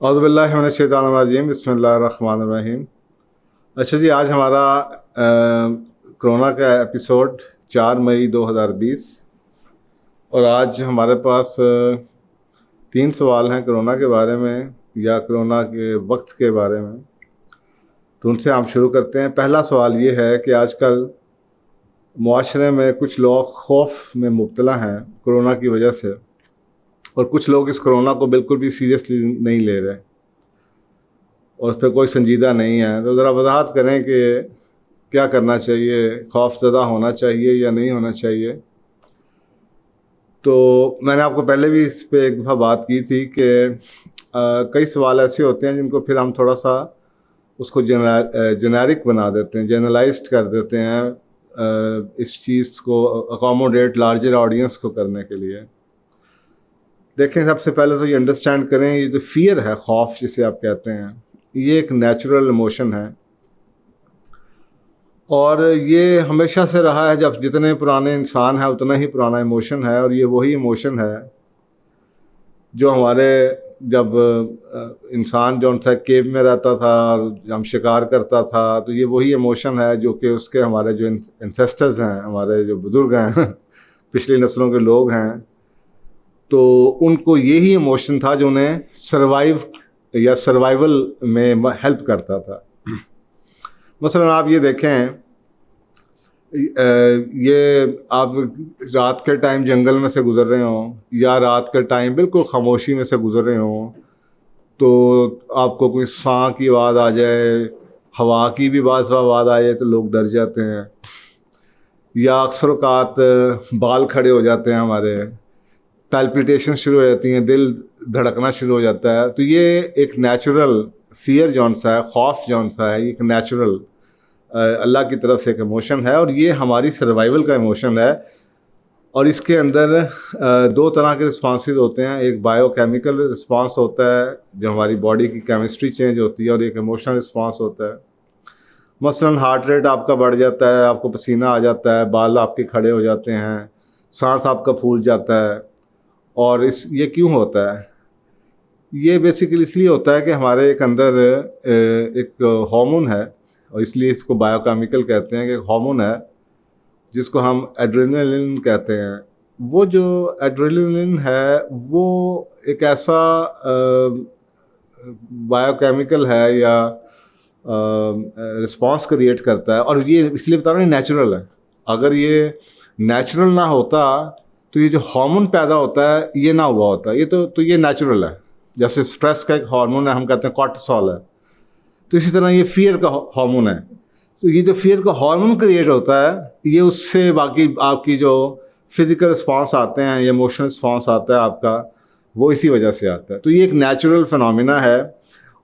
औज़ुबिल्लाहि मिनश्शैतानिर्रजीम बिस्मिल्लाहिर्रहमानिर्रहीम। अच्छा जी, आज हमारा कोरोना का एपिसोड 4 मई 2020 और आज हमारे पास 3 सवाल हैं कोरोना के बारे में या कोरोना के वक्त के बारे में। तो उनसे हम शुरू करते हैं। पहला सवाल ये है कि आजकल मुआशरे में कुछ लोग खौफ में मुब्तला हैं कोरोना की वजह से, और कुछ लोग इस कोरोना को बिल्कुल भी सीरियसली नहीं ले रहे और उस पर कोई संजीदा नहीं है। तो ज़रा वजाहत करें कि क्या करना चाहिए, खौफज़दा होना चाहिए या नहीं होना चाहिए। तो मैंने आपको पहले भी इस पे एक दफ़ा बात की थी कि कई सवाल ऐसे होते हैं जिनको फिर हम थोड़ा सा उसको जेनेरिक बना देते हैं, जनरलाइज्ड कर देते हैं, इस चीज़ को अकोमोडेट लार्जर ऑडियंस को करने के लिए। देखें, सबसे पहले तो ये अंडरस्टैंड करें, ये जो फियर है, खौफ जिसे आप कहते हैं, ये एक नेचुरल इमोशन है और ये हमेशा से रहा है। जब जितने पुराने इंसान हैं उतना ही पुराना इमोशन है, और ये वही इमोशन है जो हमारे जब इंसान जो सा केव में रहता था और हम शिकार करता था, तो ये वही इमोशन है जो कि उसके हमारे जो एंसेस्टर्स हैं, हमारे जो बुज़ुर्ग हैं पिछली नस्लों के लोग हैं, तो उनको यही इमोशन था जो उन्हें सर्वाइव या सर्वाइवल में हेल्प करता था। मसलन आप ये देखें, ये आप रात के टाइम जंगल में से गुज़र रहे हों या रात के टाइम बिल्कुल खामोशी में से गुज़र रहे हों, तो आपको कोई साँ की आवाज़ आ जाए, हवा की भी आवाज़ आ जाए, तो लोग डर जाते हैं। या अक्सर औक़ात बाल खड़े हो जाते हैं, हमारे पैल्पिटेशन शुरू हो जाती हैं, दिल धड़कना शुरू हो जाता है। तो ये एक नेचुरल फियर जौन सा है, खौफ जौन सा है, ये एक नेचुरल अल्लाह की तरफ से एक इमोशन है और ये हमारी सर्वाइवल का इमोशन है। और इसके अंदर दो तरह के रिस्पॉन्सेज होते हैं। एक बायोकेमिकल रिस्पॉन्स होता है जो हमारी बॉडी की केमिस्ट्री चेंज होती है, और एक इमोशनल रिस्पॉन्स होता है। मसलन हार्ट रेट आपका बढ़ जाता है, आपको पसीना आ जाता है, बाल आपके खड़े हो जाते हैं, सांस आपका फूल जाता है। और ये क्यों होता है? ये बेसिकली इसलिए होता है कि हमारे एक अंदर एक हार्मोन है, और इसलिए इसको बायोकेमिकल कहते हैं कि एक हार्मोन है जिसको हम एड्रेनलिन कहते हैं। वो जो एड्रेनलिन है वो एक ऐसा बायोकेमिकल है या रिस्पांस क्रिएट करता है, और ये इसलिए बता रहा हूँ नेचुरल है। अगर ये नेचुरल ना होता तो ये जो हार्मोन पैदा होता है ये ना हुआ होता। ये तो ये नेचुरल है। जैसे स्ट्रेस का एक हार्मोन है, हम कहते हैं कॉर्टिसोल है, तो इसी तरह ये फियर का हार्मोन है। तो ये जो फियर का हार्मोन क्रिएट होता है, ये उससे बाकी आपकी जो फिज़िकल रिस्पांस आते हैं या इमोशनल रिस्पांस आता है आपका, वो इसी वजह से आता है। तो ये एक नेचुरल फिनोमिना है,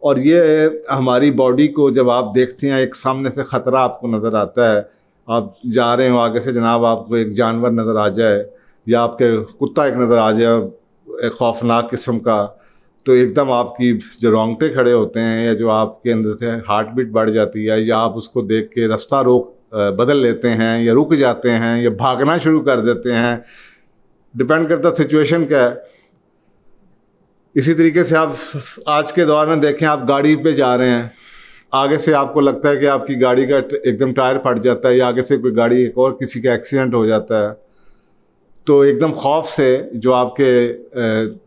और ये हमारी बॉडी को जब आप देखते हैं, एक सामने से ख़तरा आपको नज़र आता है, आप जा रहे हो आगे से, जनाब आपको एक जानवर नज़र आ जाए या आपके कुत्ता एक नज़र आ जाए एक खौफनाक किस्म का, तो एकदम आपकी जो रोंगटे खड़े होते हैं या जो आपके अंदर से हार्ट बीट बढ़ जाती है, या आप उसको देख के रास्ता बदल लेते हैं या रुक जाते हैं या भागना शुरू कर देते हैं। डिपेंड करता सिचुएशन क्या है। इसी तरीके से आप आज के दौर में देखें, आप गाड़ी पे जा रहे हैं, आगे से आपको लगता है कि आपकी गाड़ी का एकदम टायर फट जाता है, या आगे से कोई गाड़ी एक और किसी का एक्सीडेंट हो जाता है, तो एकदम खौफ से जो आपके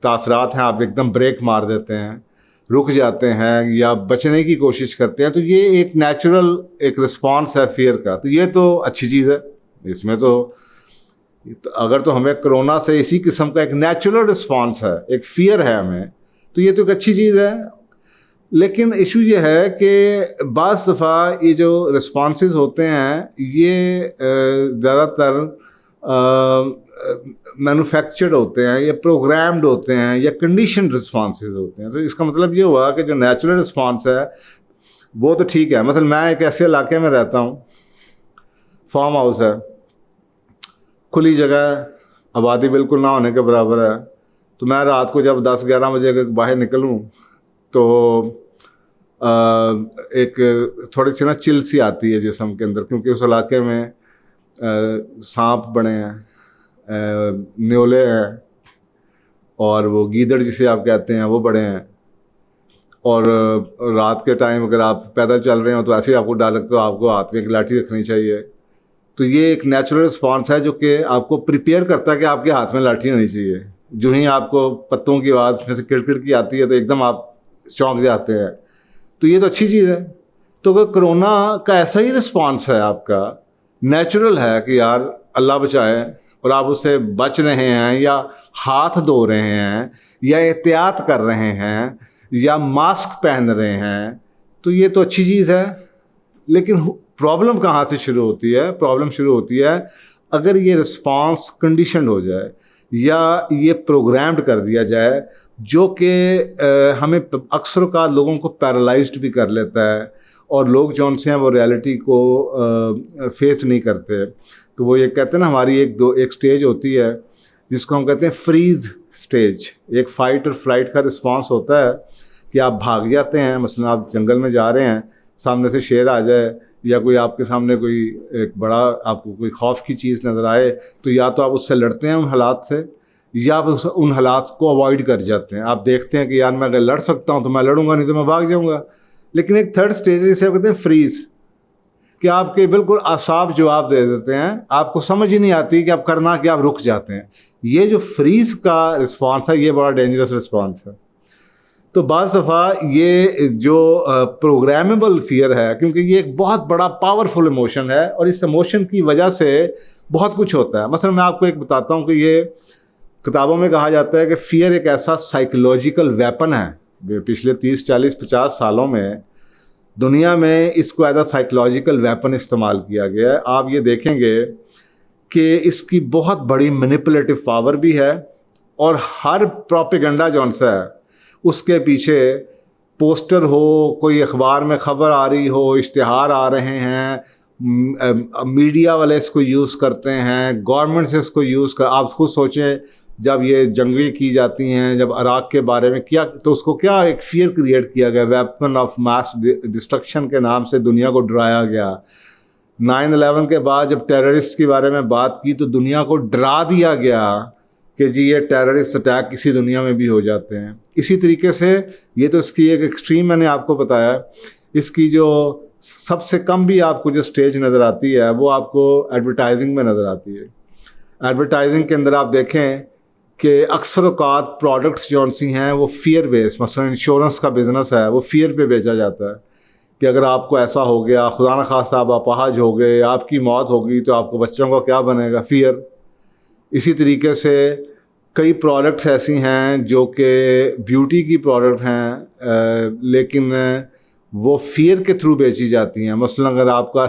तासरात हैं, आप एकदम ब्रेक मार देते हैं, रुक जाते हैं या बचने की कोशिश करते हैं। तो ये एक नेचुरल एक रिस्पांस है फियर का। तो ये तो अच्छी चीज़ है। इसमें तो अगर तो हमें कोरोना से इसी किस्म का एक नेचुरल रिस्पांस है, एक फियर है हमें, तो ये तो एक अच्छी चीज़ है। लेकिन इशू ये है कि बाज़ दफ़ा ये जो रिस्पॉन्सेज होते हैं ये ज़्यादातर मैन्युफैक्चर्ड होते हैं या प्रोग्राम्ड होते हैं या कंडीशन रिस्पॉन्सेज होते हैं। तो इसका मतलब ये हुआ कि जो नेचुरल रिस्पॉन्स है वो तो ठीक है। मतलब मैं एक ऐसे इलाके में रहता हूँ, फार्म हाउस है, खुली जगह, आबादी बिल्कुल ना होने के बराबर है। तो मैं रात को जब 10-11 बजे बाहर निकलूँ तो एक थोड़ी सी ना चिल सी आती है जिस्म के अंदर, क्योंकि उस इलाके में सांप बड़े हैं, न्योले हैं, और वो गीदड़ जिसे आप कहते हैं वो बड़े हैं। और रात के टाइम अगर आप पैदल चल रहे हो तो ऐसे ही आपको डर लगता है, तो आपको हाथ में एक लाठी रखनी चाहिए। तो ये एक नेचुरल रिस्पॉन्स है जो कि आपको प्रिपेयर करता है कि आपके हाथ में लाठी होनी चाहिए। जो ही आपको पत्तों की आवाज़ में से किड़किड़ की आती है तो एकदम आप चौंक जाते हैं। तो ये तो अच्छी चीज़ है। तो अगर कोरोना का ऐसा ही रिस्पॉन्स है आपका, नेचुरल है कि यार अल्लाह बचाए, और आप उससे बच रहे हैं या हाथ धो रहे हैं या एहतियात कर रहे हैं या मास्क पहन रहे हैं, तो ये तो अच्छी चीज़ है। लेकिन प्रॉब्लम कहाँ से शुरू होती है? प्रॉब्लम शुरू होती है अगर ये रिस्पॉन्स कंडीशनड हो जाए या ये प्रोग्राम्ड कर दिया जाए, जो कि हमें अक्सर का लोगों को पैरालाइज्ड भी कर लेता है, और लोग जो उनसे हैं वो रियलिटी को फेस नहीं करते। तो वो ये कहते हैं ना, हमारी एक स्टेज होती है जिसको हम कहते हैं फ्रीज स्टेज। एक फाइट और फ्लाइट का रिस्पॉन्स होता है कि आप भाग जाते हैं। मसलन आप जंगल में जा रहे हैं, सामने से शेर आ जाए या कोई आपके सामने कोई एक बड़ा आपको कोई खौफ की चीज़ नज़र आए, तो या तो आप उससे लड़ते हैं उन हालात से, या आप उन हालात को अवॉइड कर जाते हैं। आप देखते हैं कि यार मैं अगर लड़ सकता हूँ तो मैं लड़ूंगा, नहीं तो मैं भाग जाऊँगा। लेकिन एक थर्ड स्टेज है जिसे कहते हैं फ्रीज, कि आपके बिल्कुल आसाब जवाब दे देते हैं, आपको समझ ही नहीं आती कि आप करना कि आप रुक जाते हैं। ये जो फ्रीज का रिस्पॉन्स है ये बड़ा डेंजरस रिस्पॉन्स है। तो बाज़ दफ़ा ये जो प्रोग्रामेबल फियर है, क्योंकि ये एक बहुत बड़ा पावरफुल इमोशन है और इस इमोशन की वजह से बहुत कुछ होता है। मसलन मैं आपको एक बताता हूँ कि ये किताबों में कहा जाता है कि फियर एक ऐसा साइकोलॉजिकल वेपन है। पिछले 30, 40, 50 सालों में दुनिया में इसको एज अ साइकोलॉजिकल वेपन इस्तेमाल किया गया है। आप ये देखेंगे कि इसकी बहुत बड़ी मैनिपुलेटिव पावर भी है, और हर प्रोपेगेंडा जौन सा है उसके पीछे पोस्टर हो, कोई अखबार में ख़बर आ रही हो, इश्तिहार आ रहे हैं, मीडिया वाले इसको यूज़ करते हैं, गवर्नमेंट से इसको यूज़ कर। आप खुद सोचें, जब ये जंगें की जाती हैं, जब इराक़ के बारे में किया, तो उसको क्या एक फियर क्रिएट किया गया, वेपन ऑफ मास डिस्ट्रक्शन के नाम से दुनिया को डराया गया। 9/11 के बाद जब टेररिस्ट के बारे में बात की तो दुनिया को डरा दिया गया कि जी ये टेररिस्ट अटैक किसी दुनिया में भी हो जाते हैं। इसी तरीके से ये तो इसकी एक एक्सट्रीम मैंने आपको बताया। इसकी जो सबसे कम भी आपको जो स्टेज नज़र आती है वो आपको एडवर्टाइजिंग में नज़र आती है। एडवर्टाइजिंग के अंदर आप देखें कि अक्सर औक़ात प्रोडक्ट्स जौन सी हैं वो फियर बेस्ड, मसलन इंश्योरेंस का बिज़नेस है वो फियर पे बेचा जाता है कि अगर आपको ऐसा हो गया, खुदा न खास्ता आप अपाहज हो गए, आपकी मौत होगी, तो आपको बच्चों का क्या बनेगा, फियर। इसी तरीके से कई प्रोडक्ट्स ऐसी हैं जो कि ब्यूटी की प्रोडक्ट हैं, लेकिन वो फियर के थ्रू बेची जाती हैं। मसलन अगर आपका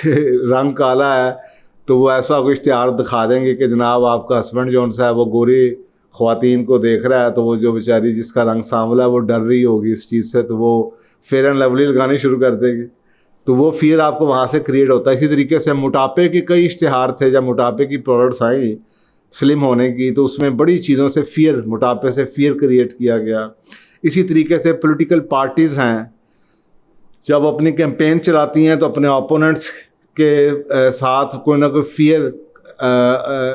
रंग काला है तो वो ऐसा कोई इश्तिहार दिखा देंगे कि जनाब आपका हस्बैंड जौन सा है वो गोरी ख़वातीन को देख रहा है, तो वो जो बेचारी जिसका रंग सांवला है वो डर रही होगी इस चीज़ से, तो वो फेयर एंड लवली लगानी शुरू कर देगी। तो वो फियर आपको वहाँ से क्रिएट होता है। इसी तरीके से मोटापे के कई इश्तिहार थे, जब मोटापे की प्रोडक्ट्स आई स्लिम होने की, तो उसमें बड़ी चीज़ों से फियर, मोटापे से फियर क्रिएट किया गया। इसी तरीके से पॉलिटिकल पार्टीज़ हैं, जब अपनी कैंपेन चलाती हैं तो अपने ओपोनेंट्स के साथ कोई ना कोई फियर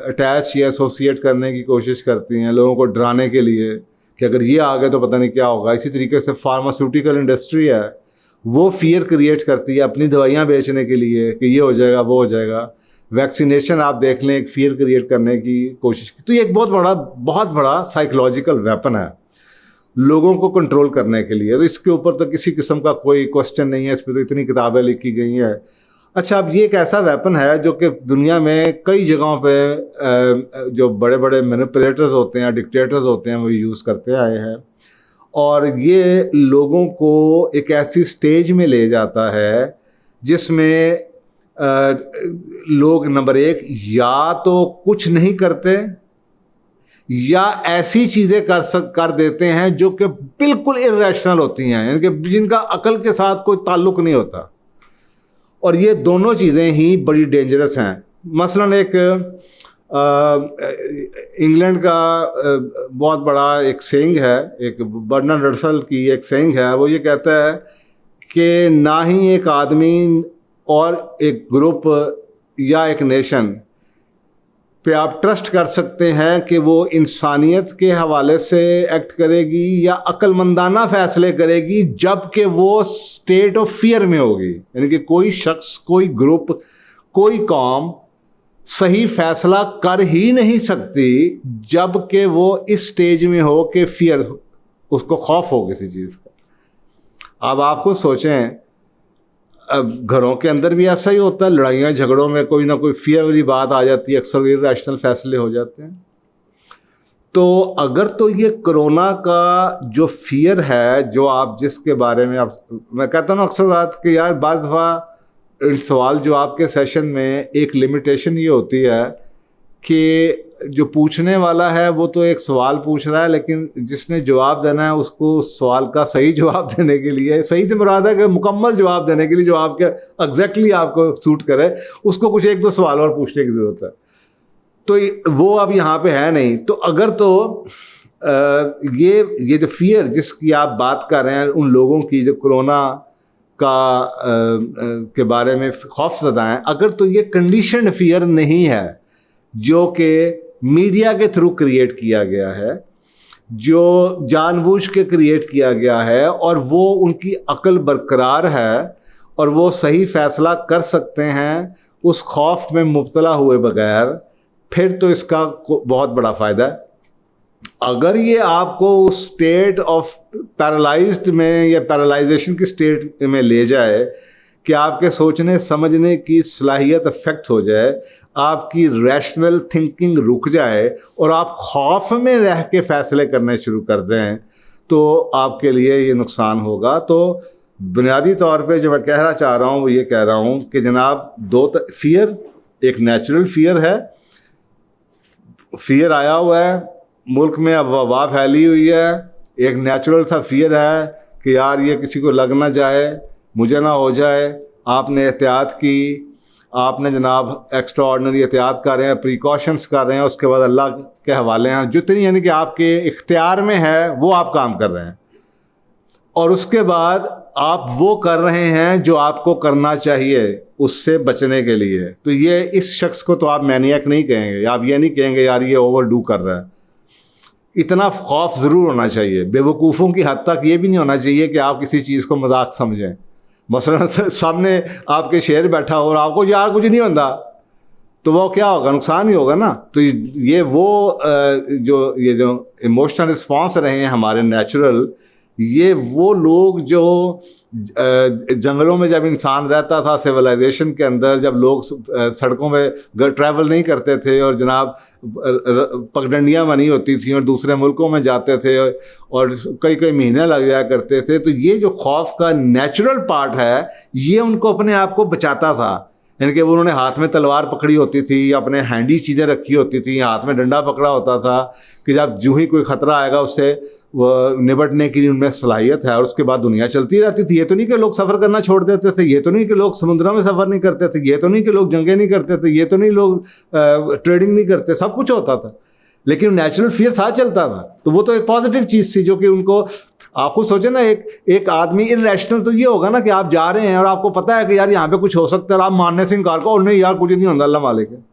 अटैच या एसोसिएट करने की कोशिश करती हैं, लोगों को डराने के लिए कि अगर ये आ गए तो पता नहीं क्या होगा। इसी तरीके से फार्मास्यूटिकल इंडस्ट्री है, वो फियर क्रिएट करती है अपनी दवाइयाँ बेचने के लिए कि ये हो जाएगा, वो हो जाएगा। वैक्सीनेशन आप देख लें, एक फियर क्रिएट करने की कोशिश की। तो ये एक बहुत बड़ा साइकोलॉजिकल वेपन है लोगों को कंट्रोल करने के लिए। तो इसके ऊपर तो किसी किस्म का कोई क्वेश्चन नहीं है, इस पर तो इतनी किताबें लिखी गई हैं। अच्छा, अब ये एक ऐसा वेपन है जो कि दुनिया में कई जगहों पे जो बड़े बड़े मैनिपुलेटर्स होते हैं, डिक्टेटर्स होते हैं, वो यूज़ करते आए हैं, और ये लोगों को एक ऐसी स्टेज में ले जाता है जिसमें लोग नंबर एक या तो कुछ नहीं करते या ऐसी चीज़ें कर देते हैं जो कि बिल्कुल इर्रेशनल होती हैं, यानी कि जिनका अकल के साथ कोई ताल्लुक़ नहीं होता। और ये दोनों चीज़ें ही बड़ी डेंजरस हैं। मसलन एक इंग्लैंड का बहुत बड़ा एक सेइंग है, एक बर्नार्ड रसल की एक सेइंग है, वो ये कहता है कि ना ही एक आदमी और एक ग्रुप या एक नेशन पे आप ट्रस्ट कर सकते हैं कि वो इंसानियत के हवाले से एक्ट करेगी या अक्लमंदाना फैसले करेगी, जबकि वो स्टेट ऑफ फियर में होगी। यानी कि कोई शख्स, कोई ग्रुप, कोई कौम सही फैसला कर ही नहीं सकती जबकि वो इस स्टेज में हो कि फियर, उसको खौफ हो किसी चीज़ का। अब आप खुद सोचें, अब घरों के अंदर भी ऐसा ही होता है, लड़ाइयाँ झगड़ों में कोई ना कोई फियर वाली बात आ जाती है, अक्सर इर्रेशनल फैसले हो जाते हैं। तो अगर तो ये कोरोना का जो फियर है, जो आप जिसके बारे में आप, मैं कहता हूँ अक्सर बात कि यार बाज़ दफ़ा सवाल जवाब के सेशन में एक लिमिटेशन ये होती है कि जो पूछने वाला है वो तो एक सवाल पूछ रहा है, लेकिन जिसने जवाब देना है उसको उस सवाल का सही जवाब देने के लिए, सही से मुराद है कि मुकम्मल जवाब देने के लिए जो आपके एग्जैक्टली आपको सूट करे, उसको कुछ एक दो सवाल और पूछने की ज़रूरत है। तो वो अब यहाँ पे है नहीं। तो अगर तो ये जो फियर जिसकी आप बात कर रहे हैं, उन लोगों की जो कोरोना के बारे में खौफज़दा हैं, अगर तो ये कंडीशनड फियर नहीं है जो कि मीडिया के थ्रू क्रिएट किया गया है, जो जानबूझ के क्रिएट किया गया है, और वो उनकी अक्ल बरकरार है और वो सही फैसला कर सकते हैं उस खौफ में मुब्तला हुए बगैर, फिर तो इसका बहुत बड़ा फ़ायदा है। अगर ये आपको उस स्टेट ऑफ पैरालाइज्ड में या पैरालाइजेशन की स्टेट में ले जाए कि आपके सोचने समझने की सलाहियत अफेक्ट हो जाए, आपकी रैशनल थिंकिंग रुक जाए और आप खौफ में रह के फ़ैसले करने शुरू कर दें, तो आपके लिए ये नुकसान होगा। तो बुनियादी तौर पे जो मैं कहना चाह रहा हूँ वो ये कह रहा हूँ कि जनाब फियर, एक नेचुरल फियर है, फियर आया हुआ है, मुल्क में अब वबा फैली हुई है, एक नेचुरल सा फियर है कि यार ये किसी को लग ना जाए, मुझे ना हो जाए। आपने एहतियात की, आपने जनाब एक्स्ट्रा ऑर्डनरी एहतियात कर रहे हैं, प्रिकॉशंस कर रहे हैं, उसके बाद अल्लाह के हवाले हैं, जितनी यानी कि आपके इख्तियार में है वो आप काम कर रहे हैं, और उसके बाद आप वो कर रहे हैं जो आपको करना चाहिए उससे बचने के लिए। तो ये इस शख्स को तो आप मैनियक नहीं कहेंगे, आप ये नहीं कहेंगे यार ये ओवरडू कर रहा है। इतना खौफ ज़रूर होना चाहिए, बेवकूफ़ों की हद तक ये भी नहीं होना चाहिए कि आप किसी चीज़ को मजाक समझें। मसलन सामने आपके शेर बैठा हो और आपको यार कुछ नहीं होता, तो वो क्या होगा, नुकसान ही होगा ना। तो ये वो जो इमोशनल रिस्पॉन्स रहे हैं हमारे नेचुरल, ये वो लोग जो जंगलों में जब इंसान रहता था सिविलाइजेशन के अंदर, जब लोग सड़कों में ट्रैवल नहीं करते थे और जनाब पगडंडियाँ बनी होती थी और दूसरे मुल्कों में जाते थे और कई कई महीने लग जाया करते थे, तो ये जो खौफ का नेचुरल पार्ट है ये उनको अपने आप को बचाता था। यानी कि उन्होंने हाथ में तलवार पकड़ी होती थी, अपने हैंडी चीज़ें रखी होती थी, हाथ में डंडा पकड़ा होता था कि जब जो ही कोई ख़तरा आएगा उससे वो निपटने की उनमें सलाहियत है, और उसके बाद दुनिया चलती रहती थी। ये तो नहीं कि लोग सफ़र करना छोड़ देते थे, ये तो नहीं कि लोग समुद्रों में सफ़र नहीं करते थे, ये तो नहीं कि लोग जंगें नहीं करते थे, ये तो नहीं लोग ट्रेडिंग नहीं करते, सब कुछ होता था, लेकिन नेचुरल फियर साथ चलता था। तो वो तो एक पॉजिटिव चीज़ थी जो कि उनको, आप खुद सोचें ना, एक आदमी इर्रेशनल तो ये होगा ना कि आप जा रहे हैं और आपको पता है कि यार यहाँ पे कुछ हो सकता है और आप मानने से इनकार करो, और नहीं यार कुछ नहीं होता, अल्लाह मालिक है,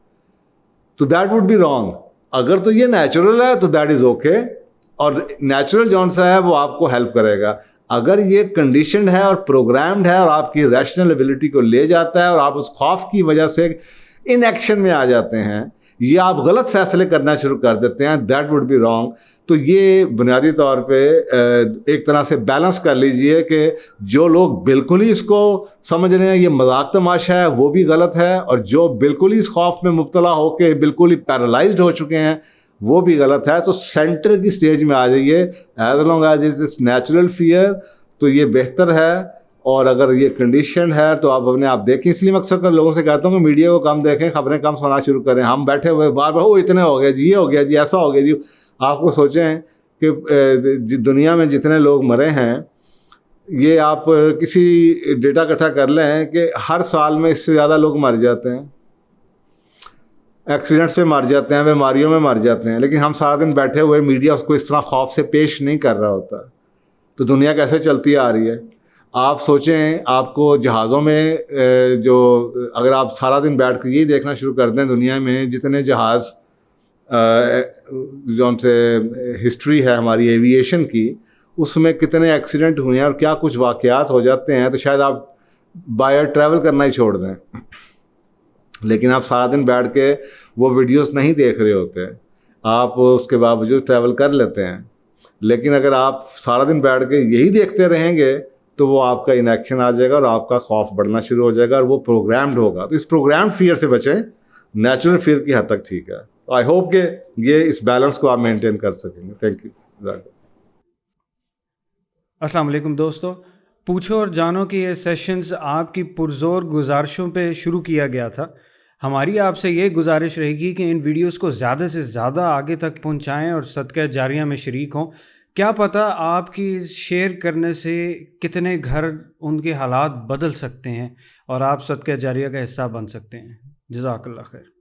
तो दैट वुड बी रॉन्ग। अगर तो ये नेचुरल है तो दैट इज़ ओके, और नेचुरल जौन सा है वो आपको हेल्प करेगा। अगर ये कंडीशनड है और प्रोग्राम्ड है और आपकी रैशनल एबिलिटी को ले जाता है और आप उस खौफ की वजह से इनएक्शन में आ जाते हैं, ये आप गलत फैसले करना शुरू कर देते हैं, दैट वुड बी रॉन्ग। तो ये बुनियादी तौर पे एक तरह से बैलेंस कर लीजिए कि जो लोग बिल्कुल ही इसको समझ रहे हैं ये मजाक तमाशा है वो भी गलत है, और जो बिल्कुल ही इस खौफ में मुब्तला होकर बिल्कुल ही पैरालाइज्ड हो चुके हैं वो भी गलत है। तो सेंटर की स्टेज में आ जाइए, as long as it is natural fear, तो ये बेहतर है। और अगर ये कंडीशन है तो आप अपने आप देखें। इसलिए मैं अक्सर लोगों से कहता हूँ कि मीडिया को कम देखें, खबरें कम सुनना शुरू करें। हम बैठे हुए बार बार, ओ इतने हो गया जी, ये हो गया जी, ऐसा हो गया जी। आपको सोचें कि दुनिया में जितने लोग मरे हैं, ये आप किसी डेटा इकट्ठा कर लें कि हर साल में इससे ज़्यादा लोग मर जाते हैं, एक्सीडेंट्स पे मर जाते हैं, बीमारियों में मर जाते हैं, लेकिन हम सारा दिन बैठे हुए मीडिया उसको इस तरह खौफ से पेश नहीं कर रहा होता। तो दुनिया कैसे चलती आ रही है? आप सोचें, आपको जहाज़ों में जो अगर आप सारा दिन बैठ कर यही देखना शुरू कर दें दुनिया में जितने जहाज़ जो हमसे हिस्ट्री है हमारी एविएशन की, उसमें कितने एक्सीडेंट हुए हैं और क्या कुछ वाक़यात हो जाते हैं, तो शायद आप बाय एयर ट्रैवल करना ही छोड़ दें। लेकिन आप सारा दिन बैठ के वो वीडियोस नहीं देख रहे होते, आप उसके बावजूद ट्रैवल कर लेते हैं। लेकिन अगर आप सारा दिन बैठ के यही देखते रहेंगे तो वो आपका इनएक्शन आ जाएगा और आपका खौफ बढ़ना शुरू हो जाएगा और वो प्रोग्राम्ड होगा। तो इस प्रोग्राम्ड फियर से बचें, नेचुरल फियर की हद तक ठीक है। तो आई होप कि ये इस बैलेंस को आप मेंटेन कर सकेंगे। Thank you. अस्सलाम वालेकुम दोस्तों, पूछो और जानो कि ये सेशंस आपकी पुरजोर गुजारिशों पे शुरू किया गया था। हमारी आपसे ये गुजारिश रहेगी कि इन वीडियोस को ज़्यादा से ज़्यादा आगे तक पहुंचाएं और सदका जारिया में शरीक हों। क्या पता आपकी इस शेयर करने से कितने घर उनके हालात बदल सकते हैं और आप सदका जारिया का हिस्सा बन सकते हैं। जज़ाकल्लाह खैर।